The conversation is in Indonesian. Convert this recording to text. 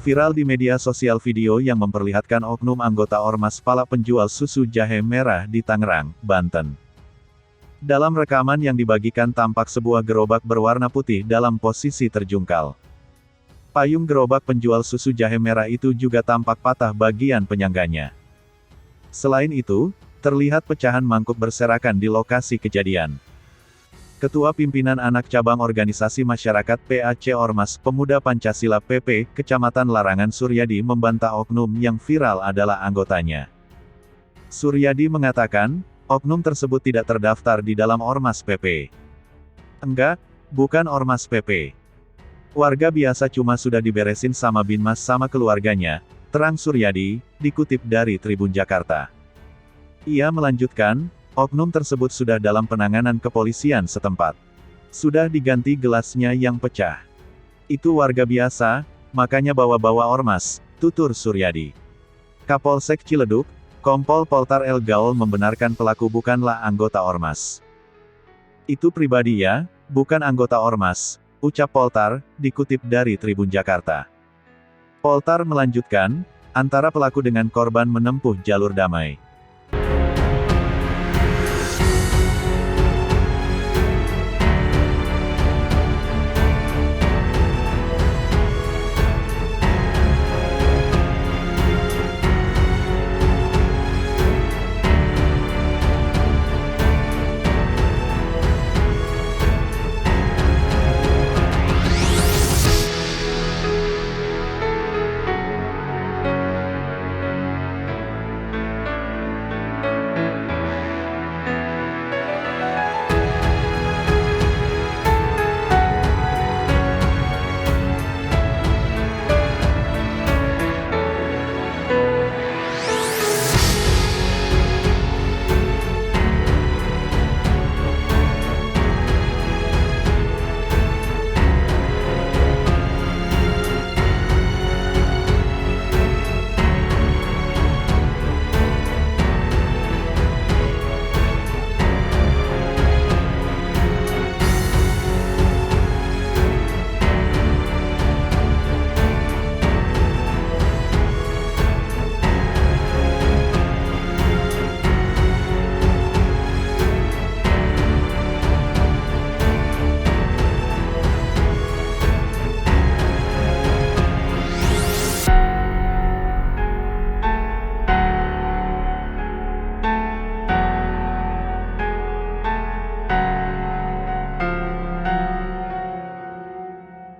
Viral di media sosial video yang memperlihatkan oknum anggota ormas pala penjual susu jahe merah di Tangerang, Banten. Dalam rekaman yang dibagikan tampak sebuah gerobak berwarna putih dalam posisi terjungkal. Payung gerobak penjual susu jahe merah itu juga tampak patah bagian penyangganya. Selain itu, terlihat pecahan mangkuk berserakan di lokasi kejadian. Ketua Pimpinan Anak Cabang Organisasi Masyarakat PAC Ormas Pemuda Pancasila PP, Kecamatan Larangan Suryadi membantah oknum yang viral adalah anggotanya. Suryadi mengatakan, oknum tersebut tidak terdaftar di dalam Ormas PP. Enggak, bukan Ormas PP. Warga biasa cuma sudah diberesin sama Binmas sama keluarganya, terang Suryadi, dikutip dari Tribun Jakarta. Ia melanjutkan, oknum tersebut sudah dalam penanganan kepolisian setempat. Sudah diganti gelasnya yang pecah. Itu warga biasa, makanya bawa-bawa ormas, tutur Suryadi. Kapolsek Ciledug, Kompol Poltar El Gaul membenarkan pelaku bukanlah anggota ormas. Itu pribadi ya, bukan anggota ormas, ucap Poltar, dikutip dari Tribun Jakarta. Poltar melanjutkan, antara pelaku dengan korban menempuh jalur damai.